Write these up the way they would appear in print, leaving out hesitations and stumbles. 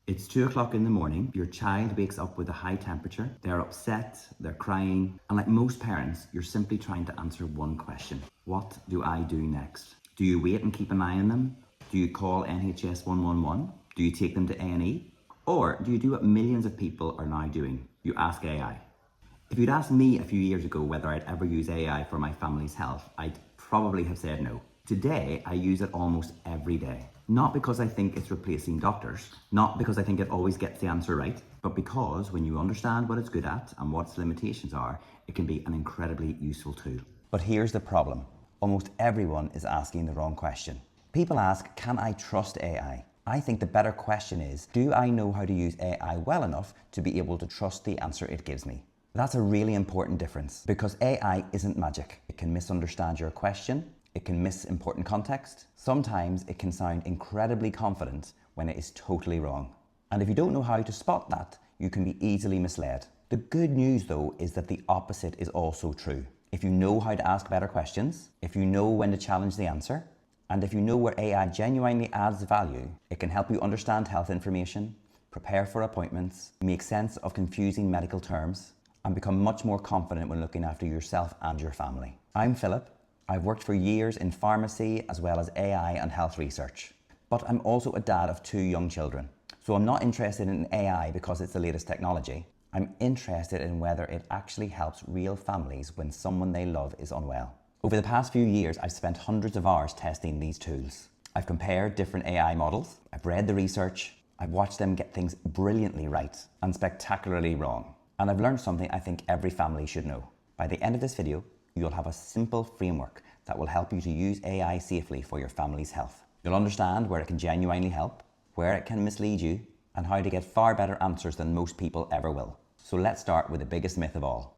It's 2 o'clock in the morning, your child wakes up with a high temperature, they're upset, they're crying, and like most parents, you're simply trying to answer one question. What do I do next? Do you wait and keep an eye on them? Do you call NHS 111? Do you take them to A&E? Or do you do what millions of people are now doing? You ask AI. If you'd asked me a few years ago whether I'd ever use AI for my family's health, I'd probably have said no. Today, I use it almost every day. Not because I think it's replacing doctors, not because I think it always gets the answer right, but because when you understand what it's good at and what its limitations are, it can be an incredibly useful tool. But here's the problem. Almost everyone is asking the wrong question. People ask, can I trust AI? I think the better question is, do I know how to use AI well enough to be able to trust the answer it gives me? That's a really important difference because AI isn't magic. It can misunderstand your question. It can miss important context. Sometimes it can sound incredibly confident when it is totally wrong. And if you don't know how to spot that, you can be easily misled. The good news though is that the opposite is also true. If you know how to ask better questions, if you know when to challenge the answer, and if you know where AI genuinely adds value, it can help you understand health information, prepare for appointments, make sense of confusing medical terms, and become much more confident when looking after yourself and your family. I'm Philip. I've worked for years in pharmacy as well as AI and health research. But I'm also a dad of 2 young children. So I'm not interested in AI because it's the latest technology. I'm interested in whether it actually helps real families when someone they love is unwell. Over the past few years, I've spent hundreds of hours testing these tools. I've compared different AI models. I've read the research. I've watched them get things brilliantly right and spectacularly wrong. And I've learned something I think every family should know. By the end of this video, you'll have a simple framework that will help you to use AI safely for your family's health. You'll understand where it can genuinely help, where it can mislead you, and how to get far better answers than most people ever will. So let's start with the biggest myth of all.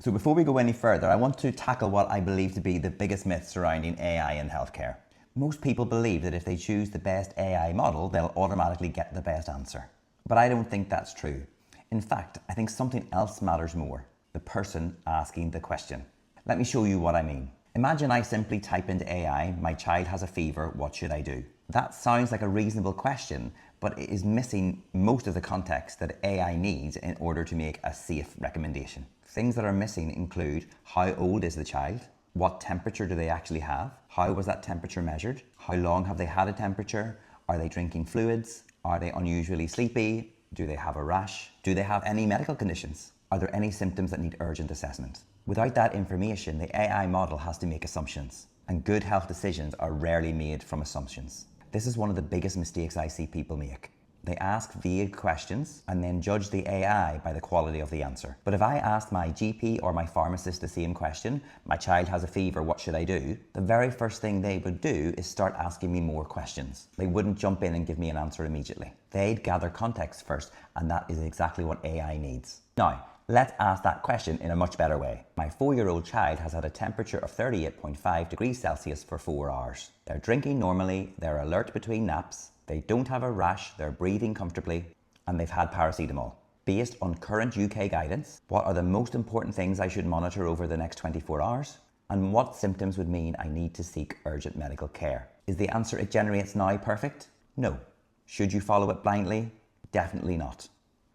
So before we go any further, I want to tackle what I believe to be the biggest myth surrounding AI in healthcare. Most people believe that if they choose the best AI model, they'll automatically get the best answer. But I don't think that's true. In fact, I think something else matters more. The person asking the question. Let me show you what I mean. Imagine I simply type into AI, my child has a fever, what should I do? That sounds like a reasonable question, but it is missing most of the context that AI needs in order to make a safe recommendation. Things that are missing include how old is the child? What temperature do they actually have? How was that temperature measured? How long have they had a temperature? Are they drinking fluids? Are they unusually sleepy? Do they have a rash? Do they have any medical conditions? Are there any symptoms that need urgent assessment? Without that information, the AI model has to make assumptions, and good health decisions are rarely made from assumptions. This is one of the biggest mistakes I see people make. They ask vague questions and then judge the AI by the quality of the answer. But if I asked my GP or my pharmacist the same question, my child has a fever, what should I do? The very first thing they would do is start asking me more questions. They wouldn't jump in and give me an answer immediately. They'd gather context first, and that is exactly what AI needs. Now, let's ask that question in a much better way. My 4-year-old child has had a temperature of 38.5 degrees Celsius for 4 hours. They're drinking normally, they're alert between naps, they don't have a rash, they're breathing comfortably, and they've had paracetamol. Based on current UK guidance, what are the most important things I should monitor over the next 24 hours? And what symptoms would mean I need to seek urgent medical care? Is the answer it generates now perfect? No. Should you follow it blindly? Definitely not.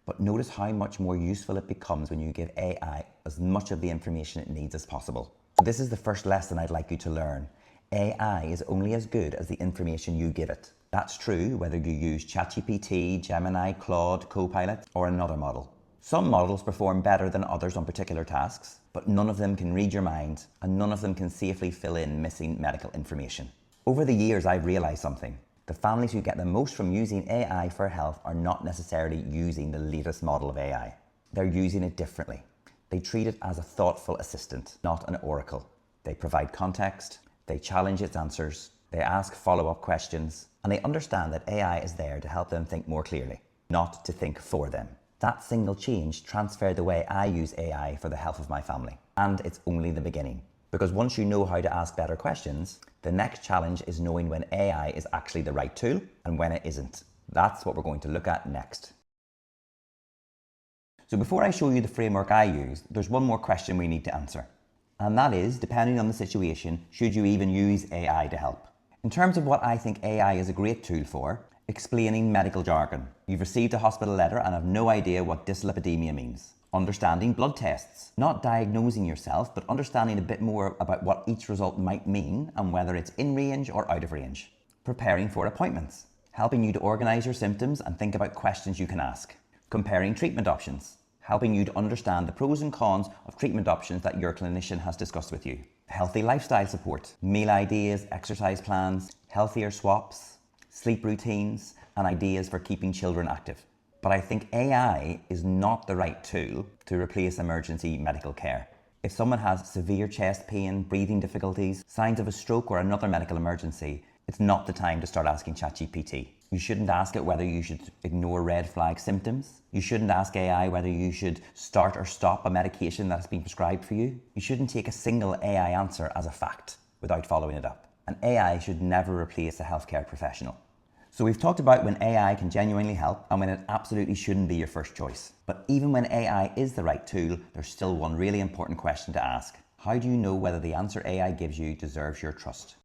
But notice how much more useful it becomes when you give AI as much of the information it needs as possible. This is the first lesson I'd like you to learn. AI is only as good as the information you give it. That's true whether you use ChatGPT, Gemini, Claude, Copilot, or another model. Some models perform better than others on particular tasks, but none of them can read your mind, and none of them can safely fill in missing medical information. Over the years, I've realized something. The families who get the most from using AI for health are not necessarily using the latest model of AI. They're using it differently. They treat it as a thoughtful assistant, not an oracle. They provide context, they challenge its answers, they ask follow-up questions, and they understand that AI is there to help them think more clearly, not to think for them. That single change transferred the way I use AI for the health of my family. And it's only the beginning. Because once you know how to ask better questions, the next challenge is knowing when AI is actually the right tool and when it isn't. That's what we're going to look at next. So before I show you the framework I use, there's one more question we need to answer. And that is, depending on the situation, should you even use AI to help? In terms of what I think AI is a great tool for, Explaining medical jargon. You've received a hospital letter and have no idea what dyslipidemia means. Understanding blood tests. Not diagnosing yourself, but understanding a bit more about what each result might mean and whether it's in range or out of range. Preparing for appointments. Helping you to organise your symptoms and think about questions you can ask. Comparing treatment options. Helping you to understand the pros and cons of treatment options that your clinician has discussed with you. Healthy lifestyle support. Meal ideas, exercise plans, healthier swaps, sleep routines, and ideas for keeping children active. But I think AI is not the right tool to replace emergency medical care. If someone has severe chest pain, breathing difficulties, signs of a stroke or another medical emergency, it's not the time to start asking ChatGPT. You shouldn't ask it whether you should ignore red flag symptoms. You shouldn't ask AI whether you should start or stop a medication that has been prescribed for you. You shouldn't take a single AI answer as a fact without following it up. And AI should never replace a healthcare professional. So we've talked about when AI can genuinely help and when it absolutely shouldn't be your first choice. But even when AI is the right tool, there's still one really important question to ask. How do you know whether the answer AI gives you deserves your trust?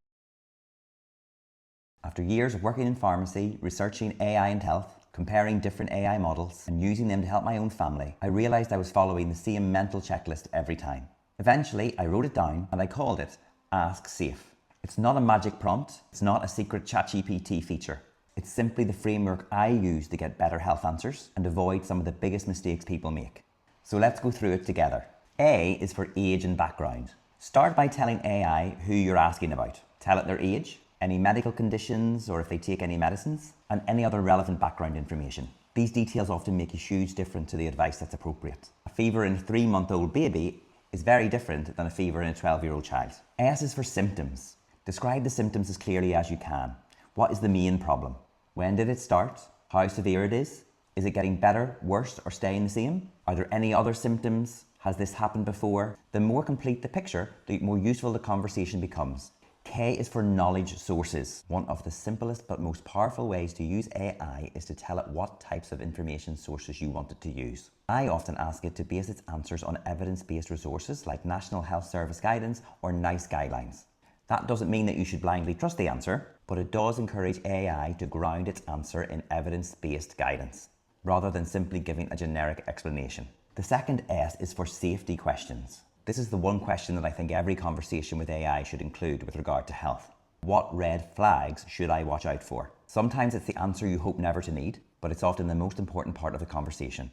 After years of working in pharmacy, researching AI and health, comparing different AI models and using them to help my own family, I realised I was following the same mental checklist every time. Eventually, I wrote it down and I called it Ask Safe. It's not a magic prompt. It's not a secret ChatGPT feature. It's simply the framework I use to get better health answers and avoid some of the biggest mistakes people make. So let's go through it together. A is for age and background. Start by telling AI who you're asking about. Tell it their age, any medical conditions or if they take any medicines, and any other relevant background information. These details often make a huge difference to the advice that's appropriate. A fever in a 3-month-old baby is very different than a fever in a 12-year-old child. S is for symptoms. Describe the symptoms as clearly as you can. What is the main problem? When did it start? How severe it is? Is it getting better, worse, or staying the same? Are there any other symptoms? Has this happened before? The more complete the picture, the more useful the conversation becomes. K is for knowledge sources. One of the simplest but most powerful ways to use AI is to tell it what types of information sources you want it to use. I often ask it to base its answers on evidence-based resources like National Health Service guidance or NICE guidelines. That doesn't mean that you should blindly trust the answer, but it does encourage AI to ground its answer in evidence-based guidance, rather than simply giving a generic explanation. The second S is for safety questions. This is the one question that I think every conversation with AI should include with regard to health. What red flags should I watch out for? Sometimes it's the answer you hope never to need, but it's often the most important part of the conversation.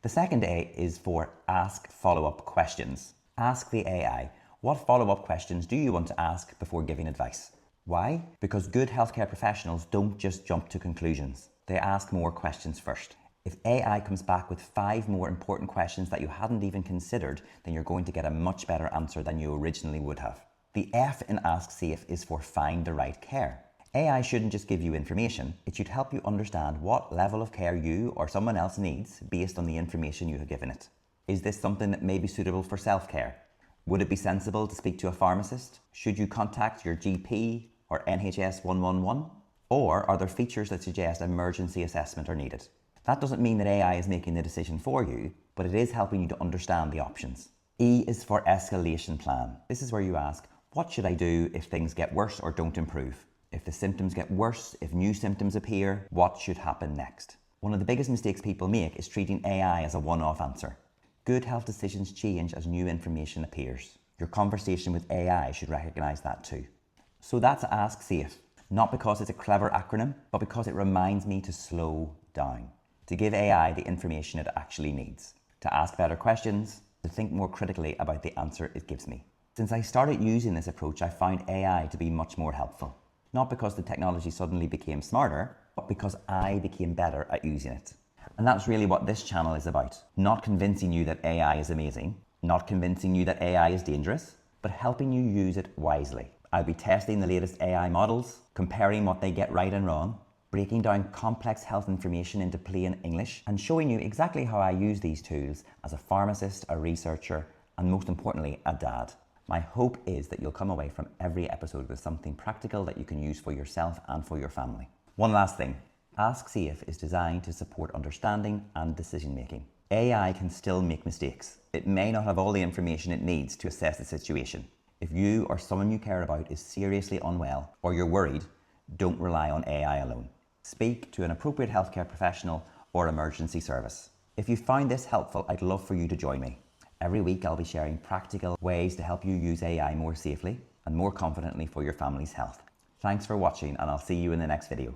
The second A is for ask follow-up questions. Ask the AI, what follow-up questions do you want to ask before giving advice? Why? Because good healthcare professionals don't just jump to conclusions. They ask more questions first. If AI comes back with 5 more important questions that you hadn't even considered, then you're going to get a much better answer than you originally would have. The F in Ask Safe is for find the right care. AI shouldn't just give you information, it should help you understand what level of care you or someone else needs based on the information you have given it. Is this something that may be suitable for self-care? Would it be sensible to speak to a pharmacist? Should you contact your GP or NHS 111? Or are there features that suggest emergency assessment are needed? That doesn't mean that AI is making the decision for you, but it is helping you to understand the options. E is for Escalation Plan. This is where you ask, what should I do if things get worse or don't improve? If the symptoms get worse, if new symptoms appear, what should happen next? One of the biggest mistakes people make is treating AI as a one-off answer. Good health decisions change as new information appears. Your conversation with AI should recognize that too. So that's Ask Safe, not because it's a clever acronym, but because it reminds me to slow down, to give AI the information it actually needs, to ask better questions, to think more critically about the answer it gives me. Since I started using this approach, I found AI to be much more helpful. Not because the technology suddenly became smarter, but because I became better at using it. And that's really what this channel is about. Not convincing you that AI is amazing, not convincing you that AI is dangerous, but helping you use it wisely. I'll be testing the latest AI models, comparing what they get right and wrong, breaking down complex health information into plain English, and showing you exactly how I use these tools as a pharmacist, a researcher, and most importantly, a dad. My hope is that you'll come away from every episode with something practical that you can use for yourself and for your family. One last thing. Ask Safe is designed to support understanding and decision making. AI can still make mistakes. It may not have all the information it needs to assess the situation. If you or someone you care about is seriously unwell or you're worried, don't rely on AI alone. Speak to an appropriate healthcare professional or emergency service. If you find this helpful, I'd love for you to join me. Every week I'll be sharing practical ways to help you use AI more safely and more confidently for your family's health. Thanks for watching, and I'll see you in the next video.